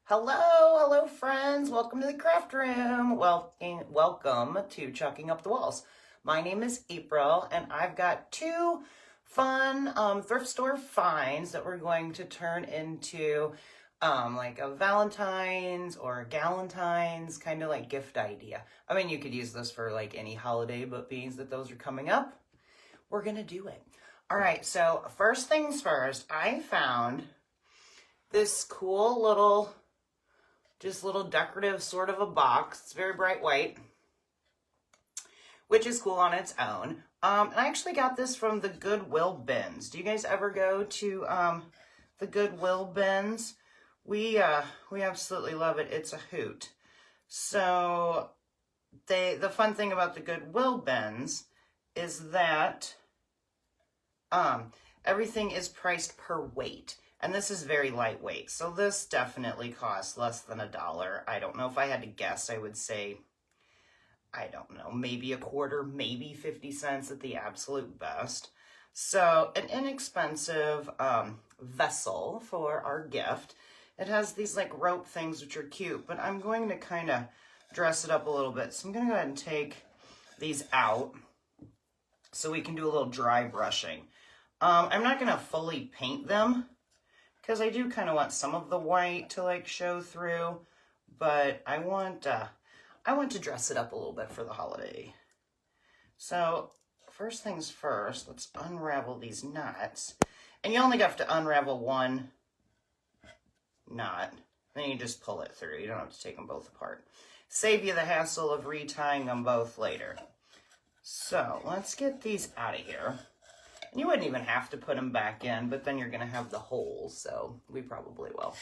Hello friends, welcome to the craft room. Welcome to Chucking Up the Walls. My name is April and I've got two fun thrift store finds that we're going to turn into like a Valentine's or a Galentine's kind of like gift idea. I mean, you could use this for like any holiday, but being that those are coming up, we're gonna do it. All right, so first things first, I found this cool little decorative sort of a box. It's very bright white, which is cool on its own. And I actually got this from the Goodwill bins. Do you guys ever go to the Goodwill bins? We absolutely love it. It's a hoot. So the fun thing about the Goodwill bins is that everything is priced per weight. And this is very lightweight, so this definitely costs less than $1. I don't know, if I had to guess, I would say, I don't know, maybe a quarter, maybe 50 cents at the absolute best. So an inexpensive vessel for our gift. It has these like rope things which are cute, but I'm going to kind of dress it up a little bit. So I'm going to go ahead and take these out so we can do a little dry brushing. I'm not going to fully paint them, because I do kind of want some of the white to like show through, but I want to dress it up a little bit for the holiday. So first things first, let's unravel these knots. And you only have to unravel one knot, then you just pull it through. You don't have to take them both apart. Save you the hassle of retying them both later. So let's get these out of here. You wouldn't even have to put them back in, but then you're going to have the holes, so we probably will.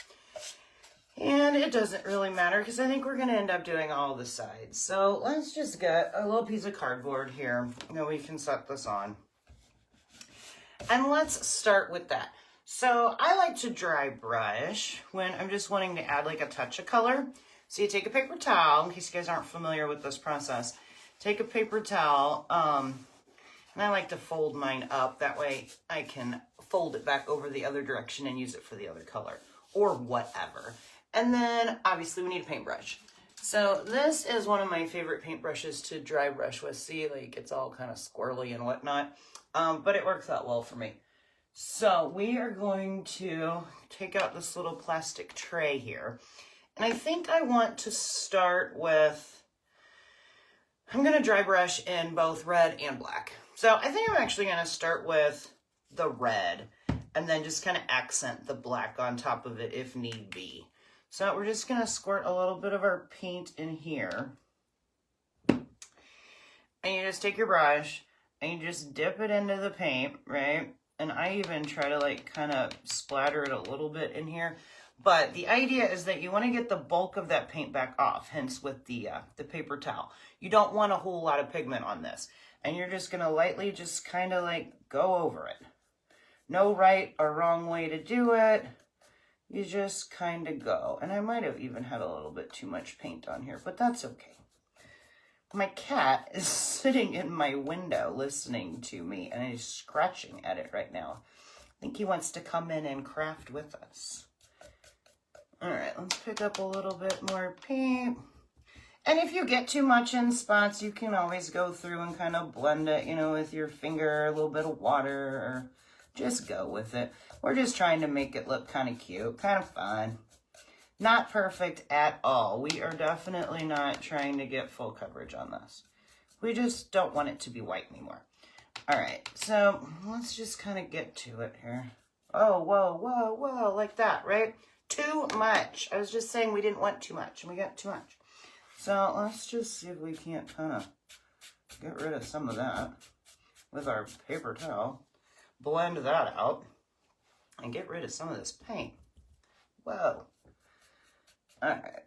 And it doesn't really matter because I think we're going to end up doing all the sides. So let's just get a little piece of cardboard here that we can set this on. And let's start with that. So I like to dry brush when I'm just wanting to add like a touch of color. So you take a paper towel, in case you guys aren't familiar with this process. Take a paper towel, and I like to fold mine up. That way I can fold it back over the other direction and use it for the other color or whatever. And then obviously we need a paintbrush. So this is one of my favorite paintbrushes to dry brush with. See, like it's all kind of squirrely and whatnot, but it works out well for me. So we are going to take out this little plastic tray here. And I think I want to start with, I'm going to dry brush in both red and black. So I think I'm actually going to start with the red and then just kind of accent the black on top of it if need be. So we're just going to squirt a little bit of our paint in here. And you just take your brush and you just dip it into the paint, right? And I even try to like kind of splatter it a little bit in here. But the idea is that you want to get the bulk of that paint back off, hence with the paper towel. You don't want a whole lot of pigment on this. And you're just going to lightly just kind of like go over it. No right or wrong way to do it. You just kind of go. And I might have even had a little bit too much paint on here, but that's okay. My cat is sitting in my window listening to me and he's scratching at it right now. I think he wants to come in and craft with us. All right, let's pick up a little bit more paint. And if you get too much in spots, you can always go through and kind of blend it, you know, with your finger, a little bit of water, or just go with it. We're just trying to make it look kind of cute, kind of fun. Not perfect at all. We are definitely not trying to get full coverage on this. We just don't want it to be white anymore. All right, so let's just kind of get to it here. Oh, whoa, whoa, whoa, like that, right? Too much. I was just saying we didn't want too much, and we got too much. So let's just see if we can't kind of get rid of some of that with our paper towel. Blend that out and get rid of some of this paint. Whoa. All right.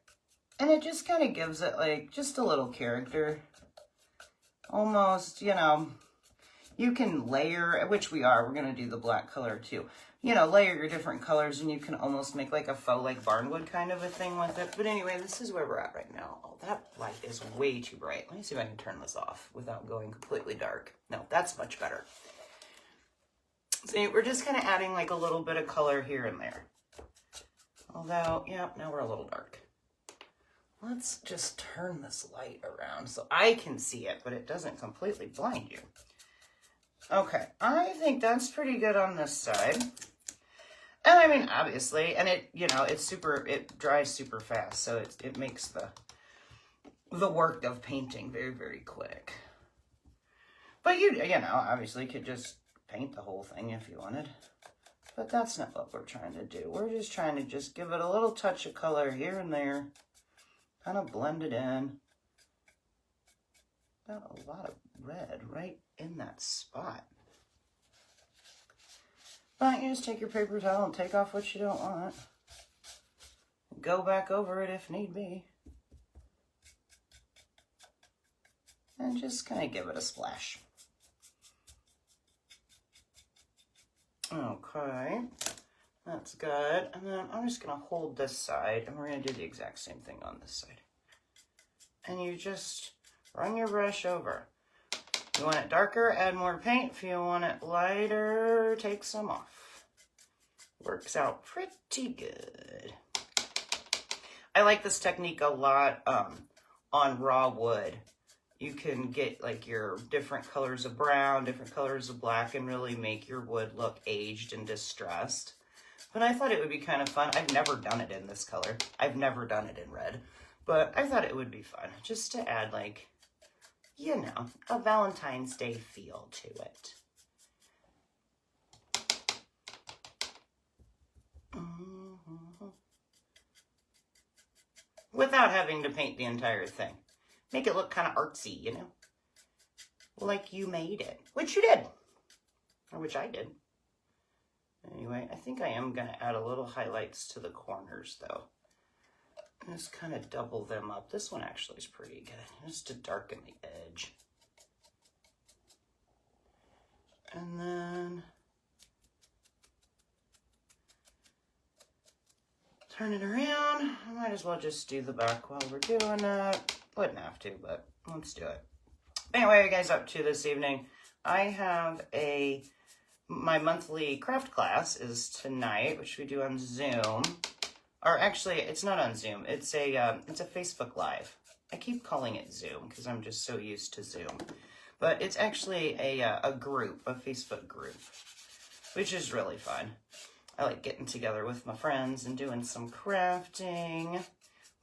And it just kind of gives it like just a little character. Almost, you know, you can layer, which we are. We're going to do the black color too. You know, layer your different colors and you can almost make like a faux like barnwood kind of a thing with it. But anyway, this is where we're at right now. Oh, that light is way too bright. Let me see if I can turn this off without going completely dark. No, that's much better. So we're just kind of adding like a little bit of color here and there. Although, yeah, now we're a little dark. Let's just turn this light around so I can see it, but it doesn't completely blind you. Okay, I think that's pretty good on this side. And I mean, obviously, and it, you know, it dries super fast, so it makes the work of painting very, very quick. But you know, obviously could just paint the whole thing if you wanted. But that's not what we're trying to do. We're just trying to just give it a little touch of color here and there. Kind of blend it in. Got a lot of red right in that spot. But you just take your paper towel and take off what you don't want. Go back over it if need be. And just kind of give it a splash. Okay, that's good. And then I'm just going to hold this side, and we're going to do the exact same thing on this side. And you just run your brush over. If you want it darker, add more paint. If you want it lighter, take some off. Works out pretty good. I like this technique a lot on raw wood. You can get like your different colors of brown, different colors of black, and really make your wood look aged and distressed. But I thought it would be kind of fun. I've never done it in this color. I've never done it in red. But I thought it would be fun just to add, like, you know, a Valentine's Day feel to it. Without having to paint the entire thing. Make it look kind of artsy, you know? Like you made it. Which you did. Or which I did. Anyway, I think I am going to add a little highlights to the corners, though. Just kind of double them up. This one actually is pretty good. Just to darken the edge. And then turn it around. I might as well just do the back while we're doing that. Wouldn't have to, but let's do it. Anyway, what are you guys up to this evening? I have my monthly craft class is tonight, which we do on Zoom. Or actually, it's not on Zoom. It's a Facebook Live. I keep calling it Zoom because I'm just so used to Zoom. But it's actually a group, a Facebook group, which is really fun. I like getting together with my friends and doing some crafting.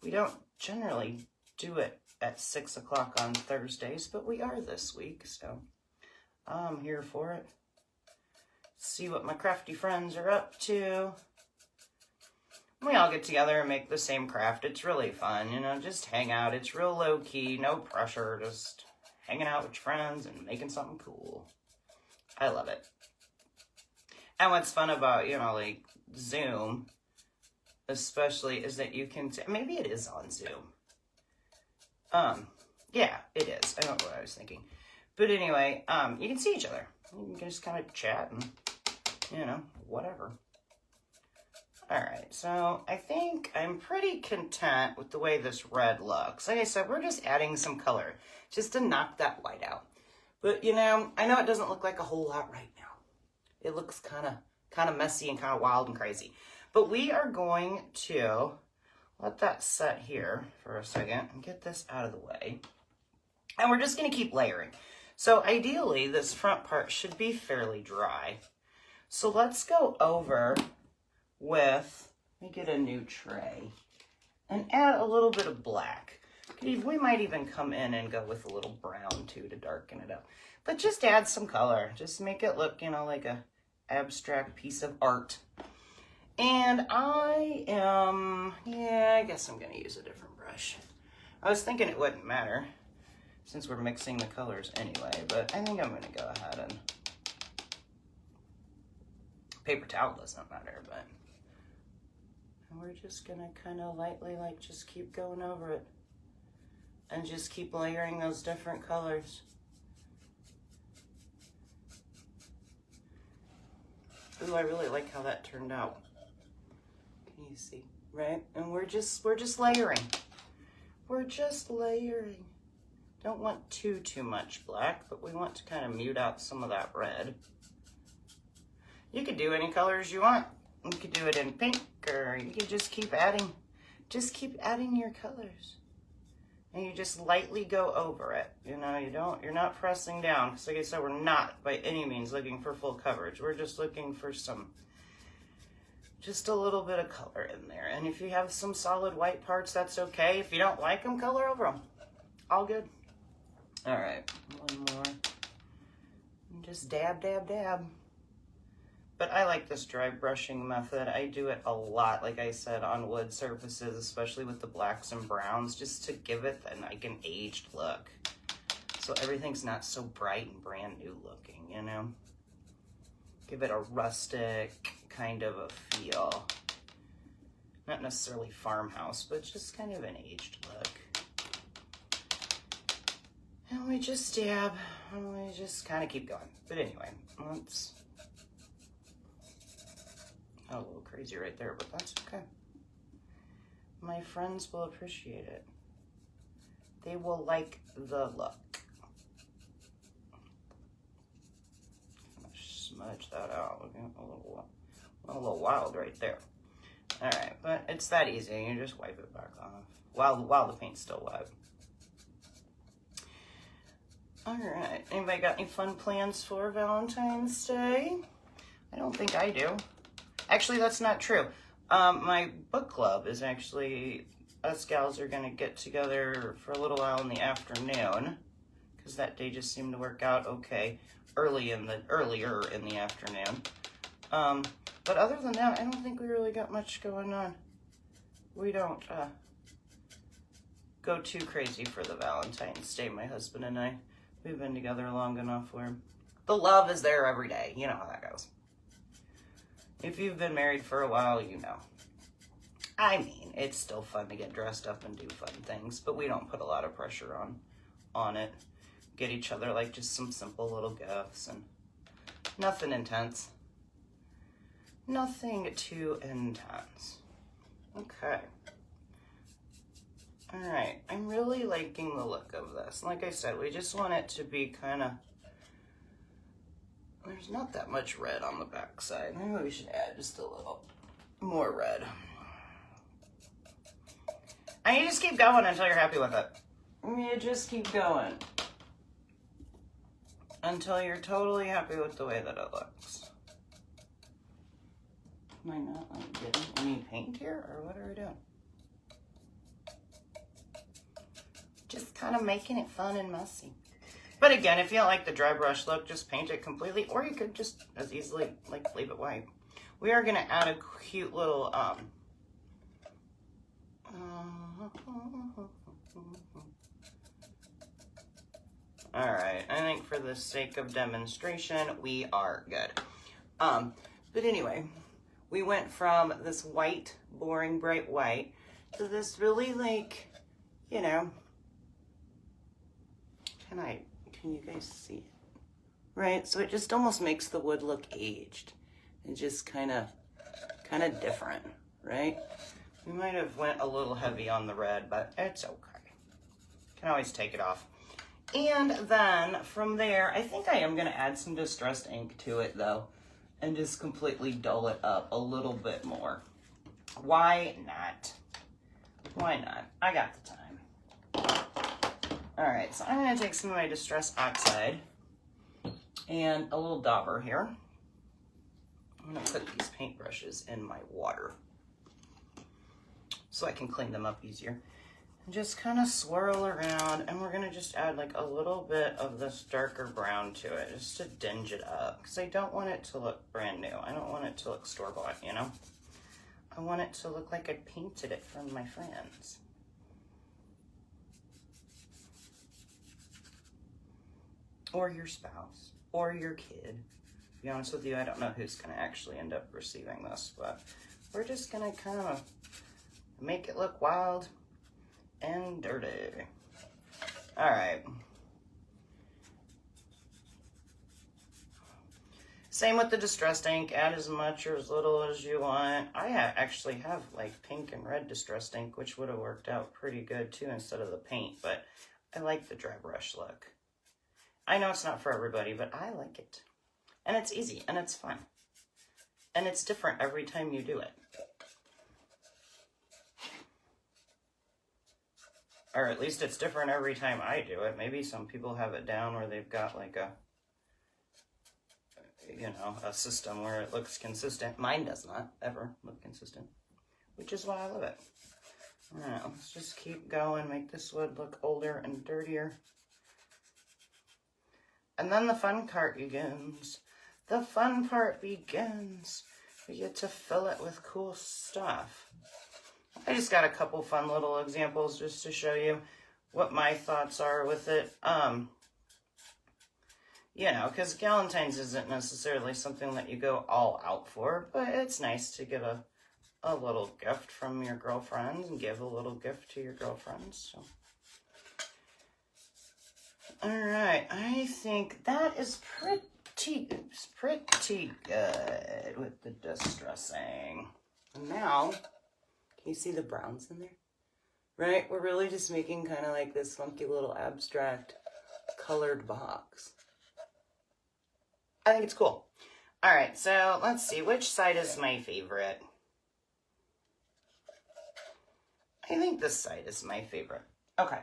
We don't generally do it at 6 o'clock on Thursdays, but we are this week, so I'm here for it. See what my crafty friends are up to. We all get together and make the same craft. It's really fun, you know, just hang out. It's real low-key, no pressure, just hanging out with your friends and making something cool. I love it. And what's fun about, you know, like Zoom, especially, is that you can, maybe it is on Zoom. Yeah, it is. I don't know what I was thinking. But anyway, you can see each other. You can just kind of chat and, you know, whatever. All right, so I think I'm pretty content with the way this red looks. Like I said, we're just adding some color just to knock that white out. But, you know, I know it doesn't look like a whole lot right now. It looks kind of messy and kind of wild and crazy. But we are going to let that set here for a second and get this out of the way. And we're just going to keep layering. So ideally, this front part should be fairly dry. So let's go over with, let me get a new tray, and add a little bit of black. We might even come in and go with a little brown too to darken it up. But just add some color. Just make it look, you know, like a abstract piece of art. And I guess I'm going to use a different brush. I was thinking it wouldn't matter since we're mixing the colors anyway, but I think I'm going to go ahead and, paper towel doesn't matter, but we're just going to kind of lightly, like, just keep going over it and just keep layering those different colors. Ooh, I really like how that turned out. Can you see? Right? And we're just layering. We're just layering. Don't want too much black, but we want to kind of mute out some of that red. You could do any colors you want. You could do it in pink, or you could just keep adding your colors. And you just lightly go over it. You know, you're not pressing down. Because like I said, we're not by any means looking for full coverage. We're just looking for just a little bit of color in there. And if you have some solid white parts, that's okay. If you don't like them, color over them. All good. All right, one more. And just dab, dab, dab. But I like this dry brushing method. I do it a lot, like I said, on wood surfaces, especially with the blacks and browns, just to give it like an aged look. So everything's not so bright and brand new looking, you know? Give it a rustic kind of a feel. Not necessarily farmhouse, but just kind of an aged look. And we just dab, and we just kind of keep going. But anyway, let's... a little crazy right there, but that's okay. My friends will appreciate it. They will like the look. Smudge that out. Looking a little wild right there. All right, but it's that easy. You just wipe it back off while the paint's still wet. All right, anybody got any fun plans for Valentine's Day? I don't think I do. Actually, that's not true. My book club is actually, us gals are going to get together for a little while in the afternoon, because that day just seemed to work out okay earlier in the afternoon. But other than that, I don't think we really got much going on. We don't go too crazy for the Valentine's Day, my husband and I. We've been together long enough where the love is there every day. You know how that goes. If you've been married for a while, you know. I mean, it's still fun to get dressed up and do fun things, but we don't put a lot of pressure on it. Get each other like just some simple little gifts and nothing intense. Nothing too intense. Okay. All right, I'm really liking the look of this. Like I said, we just want it to be kind of, there's not that much red on the back side. Maybe we should add just a little more red. And you just keep going until you're happy with it. You just keep going until you're totally happy with the way that it looks. Am I not getting any paint here, or what are we doing? Just kind of making it fun and messy. But again, if you don't like the dry brush look, just paint it completely, or you could just as easily like leave it white. We are going to add a cute little all right, I think for the sake of demonstration, we are good. But anyway, we went from this white, boring, bright white to this really like, you know, can you guys see it? Right, so it just almost makes the wood look aged and just kind of different, right? We might have went a little heavy on the red, but it's okay. Can always take it off. And then from there, I think I am going to add some distressed ink to it though, and just completely dull it up a little bit more. Why not? Why not? I got the time. All right, so I'm going to take some of my Distress Oxide and a little dauber here. I'm going to put these paintbrushes in my water so I can clean them up easier. And just kind of swirl around, and we're going to just add like a little bit of this darker brown to it just to dinge it up, because I don't want it to look brand new. I don't want it to look store-bought, you know? I want it to look like I painted it from my friends. Or your spouse, or your kid. To be honest with you, I don't know who's going to actually end up receiving this, but we're just going to kind of make it look wild and dirty. All right. Same with the distressed ink. Add as much or as little as you want. I actually have like pink and red distressed ink, which would have worked out pretty good too instead of the paint, but I like the dry brush look. I know it's not for everybody, but I like it. And it's easy and it's fun. And it's different every time you do it. Or at least it's different every time I do it. Maybe some people have it down where they've got like a, you know, a system where it looks consistent. Mine does not ever look consistent, which is why I love it. All right, let's just keep going, make this wood look older and dirtier. And then the fun part begins. The fun part begins. We get to fill it with cool stuff. I just got a couple fun little examples just to show you what my thoughts are with it. You know, because Galentine's isn't necessarily something that you go all out for, but it's nice to get a little gift from your girlfriends and give a little gift to your girlfriends. So. All right, I think that is pretty good with the distressing. Now, can you see the browns in there? Right, we're really just making kind of like this funky little abstract colored box. I think it's cool. All right, so let's see, which side is my favorite? I think this side is my favorite. Okay,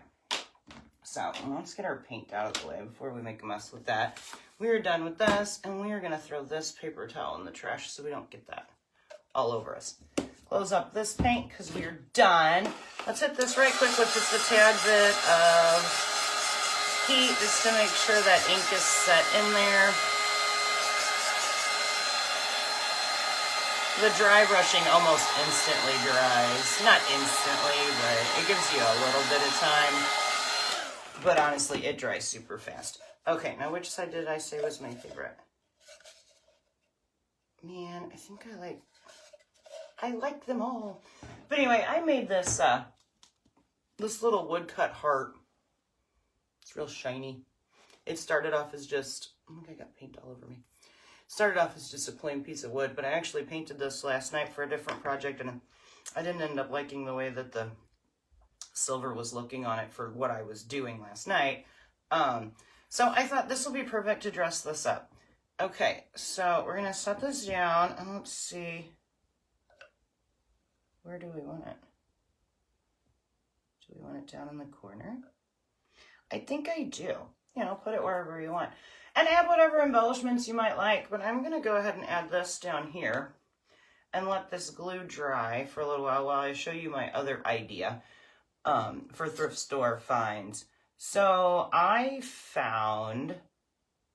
so let's get our paint out of the way before we make a mess with that. We are done with this, and we are gonna throw this paper towel in the trash so we don't get that all over us. Close up this paint because we are done. Let's hit this right quick with just a tad bit of heat just to make sure that ink is set in there. The dry brushing almost instantly dries. Not instantly, but it gives you a little bit of time. But honestly, it dries super fast. Okay, now which side did I say was my favorite? Man, I think I like them all. But anyway, I made this this little woodcut heart. It's real shiny. It started off as just, oh my God, I got paint all over me. Started off as just a plain piece of wood, but I actually painted this last night for a different project, and I didn't end up liking the way that the silver was looking on it for what I was doing last night. So I thought this will be perfect to dress this up. Okay, so we're gonna set this down, and let's see, where do we want it? Do we want it down in the corner? I think I do. You know, put it wherever you want. And add whatever embellishments you might like, but I'm going to go ahead and add this down here and let this glue dry for a little while I show you my other idea for thrift store finds. So I found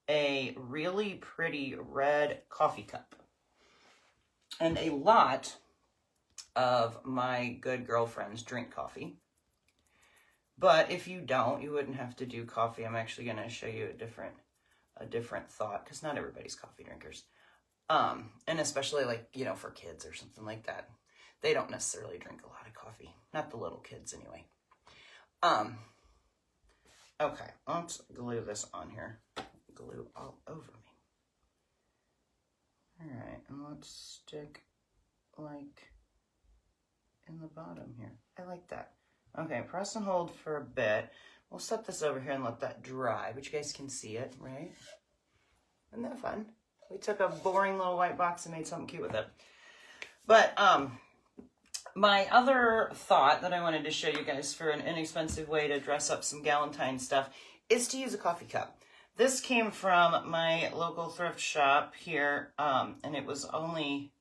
a really pretty red coffee cup. And a lot of my good girlfriends drink coffee. But if you don't, you wouldn't have to do coffee. I'm actually going to show you a different thought, because not everybody's coffee drinkers. And especially like, you know, for kids or something like that. They don't necessarily drink a lot of coffee. Not the little kids anyway. Okay, let's glue this on here. Glue all over me. All right, and let's stick like in the bottom here. I like that. Okay, press and hold for a bit. We'll set this over here and let that dry, but you guys can see it, right? Isn't that fun? We took a boring little white box and made something cute with it. But my other thought that I wanted to show you guys for an inexpensive way to dress up some Galentine stuff is to use a coffee cup. This came from my local thrift shop here, and it was only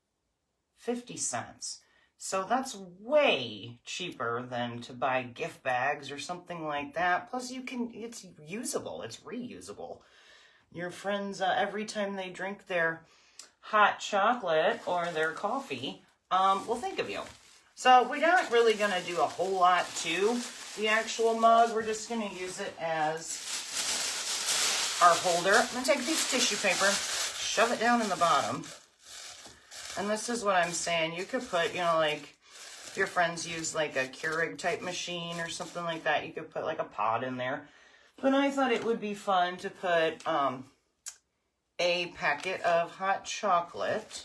50 cents. So that's way cheaper than to buy gift bags or something like that. Plus it's usable, it's reusable. Your friends, every time they drink their hot chocolate or their coffee, will think of you. So we're not really gonna do a whole lot to the actual mug. We're just gonna use it as our holder. I'm gonna take a piece of tissue paper, shove it down in the bottom. And this is what I'm saying. You could put, you know, like, if your friends use like a Keurig type machine or something like that, you could put like a pot in there. But I thought it would be fun to put a packet of hot chocolate.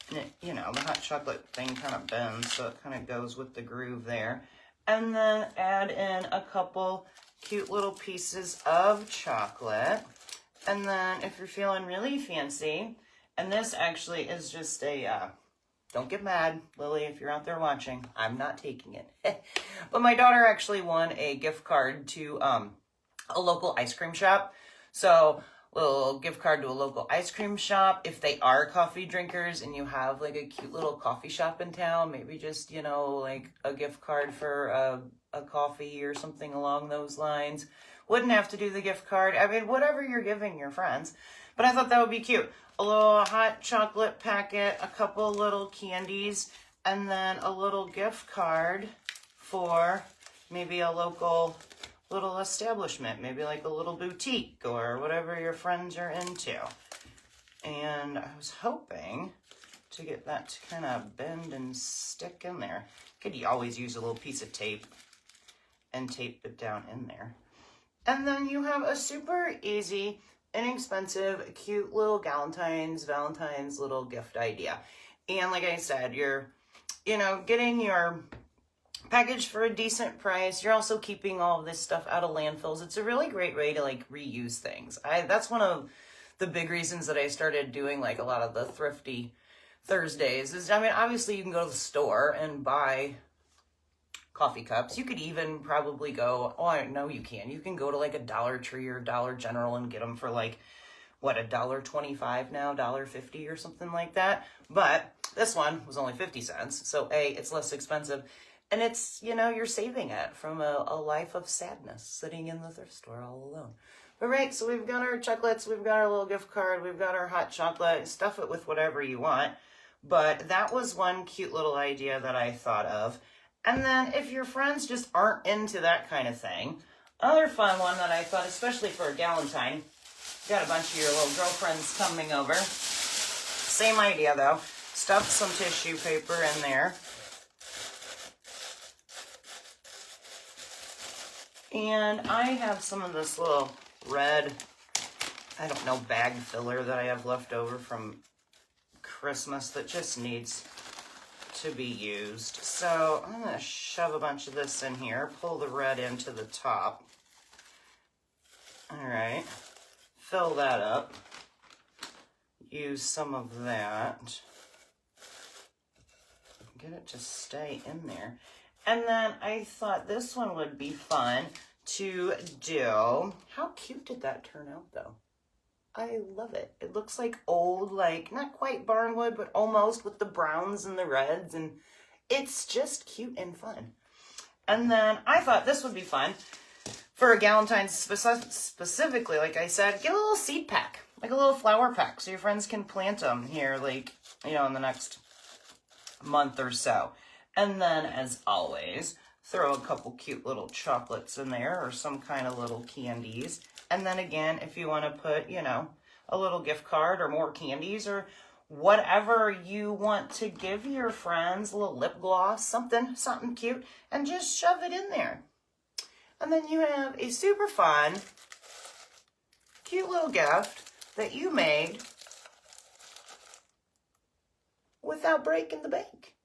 And it, you know, the hot chocolate thing kind of bends, so it kind of goes with the groove there. And then add in a couple cute little pieces of chocolate. And then if you're feeling really fancy, And this actually is just a, don't get mad, Lily, if you're out there watching. I'm not taking it. But my daughter actually won a gift card to a local ice cream shop. So little gift card to a local ice cream shop. If they are coffee drinkers and you have like a cute little coffee shop in town, maybe just, you know, like a gift card for a coffee or something along those lines. Wouldn't have to do the gift card. I mean, whatever you're giving your friends. But I thought that would be cute. A little hot chocolate packet, a couple little candies, and then a little gift card for maybe a local little establishment, maybe like a little boutique or whatever your friends are into. And I was hoping to get that to kind of bend and stick in there. Could always use a little piece of tape and tape it down in there. And then you have a super easy, inexpensive, cute little Valentine's little gift idea. And like I said, you're, you know, getting your package for a decent price. You're also keeping all of this stuff out of landfills. It's a really great way to like reuse things. That's one of the big reasons that I started doing like a lot of the Thrifty Thursdays is, I mean, obviously you can go to the store and buy coffee cups. You could even probably go, oh, I know you can. You can go to like a Dollar Tree or Dollar General and get them for like, what, $1.25 now, $1.50 or something like that. But this one was only 50 cents. So A, it's less expensive. And it's, you know, you're saving it from a life of sadness sitting in the thrift store all alone. All right, so we've got our chocolates, we've got our little gift card, we've got our hot chocolate, stuff it with whatever you want. But that was one cute little idea that I thought of. And then if your friends just aren't into that kind of thing, another fun one that I thought, especially for a Galentine, got a bunch of your little girlfriends coming over. Same idea though, stuff some tissue paper in there. And I have some of this little red, I don't know, bag filler that I have left over from Christmas that just needs to be used. So I'm going to shove a bunch of this in here, pull the red into the top. All right, fill that up. Use some of that. Get it to stay in there. And then I thought this one would be fun to do. How cute did that turn out though? I love it. It looks like old, like not quite barnwood, but almost with the browns and the reds. And it's just cute and fun. And then I thought this would be fun for a Galentine specifically. Like I said, get a little seed pack, like a little flower pack. So your friends can plant them here, like, you know, in the next month or so. And then, as always, throw a couple cute little chocolates in there or some kind of little candies. And then again, if you want to put, you know, a little gift card or more candies or whatever you want to give your friends, a little lip gloss, something cute, and just shove it in there. And then you have a super fun, cute little gift that you made without breaking the bank.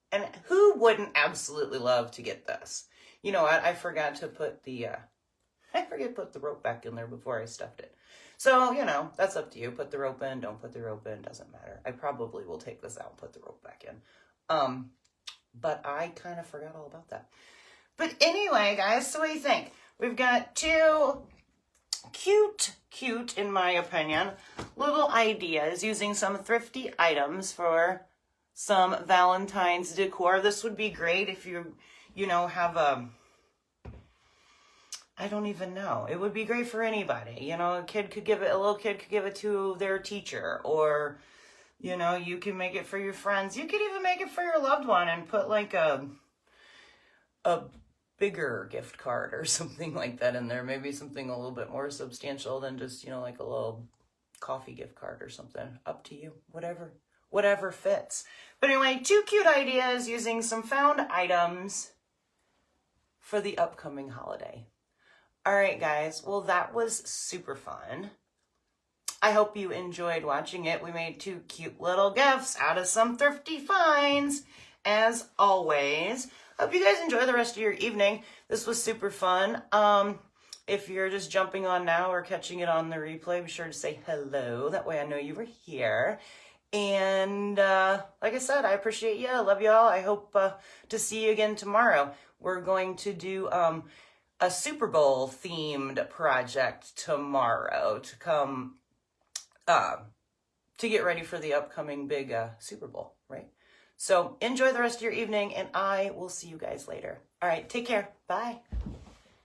And who wouldn't absolutely love to get this? You know what? I forgot to put the rope back in there before I stuffed it. So, you know, that's up to you. Put the rope in, don't put the rope in, doesn't matter. I probably will take this out and put the rope back in. But I kind of forgot all about that. But anyway, guys, so what do you think? We've got two cute, in my opinion, little ideas using some thrifty items for some Valentine's decor. This would be great if you know, have a, I don't even know. It would be great for anybody. You know, a little kid could give it to their teacher, or, you know, you can make it for your friends. You could even make it for your loved one and put like a bigger gift card or something like that in there. Maybe something a little bit more substantial than just, you know, like a little coffee gift card or something. Up to you. Whatever fits. But anyway, two cute ideas using some found items for the upcoming holiday. All right, guys. Well, that was super fun. I hope you enjoyed watching it. We made two cute little gifts out of some thrifty finds, as always. Hope you guys enjoy the rest of your evening. This was super fun. If you're just jumping on now or catching it on the replay, be sure to say hello. That way I know you were here. And like I said, I appreciate you. I love y'all. I hope to see you again tomorrow. We're going to do a Super Bowl themed project tomorrow to come to get ready for the upcoming big Super Bowl, right? So enjoy the rest of your evening, and I will see you guys later. All right, take care. Bye.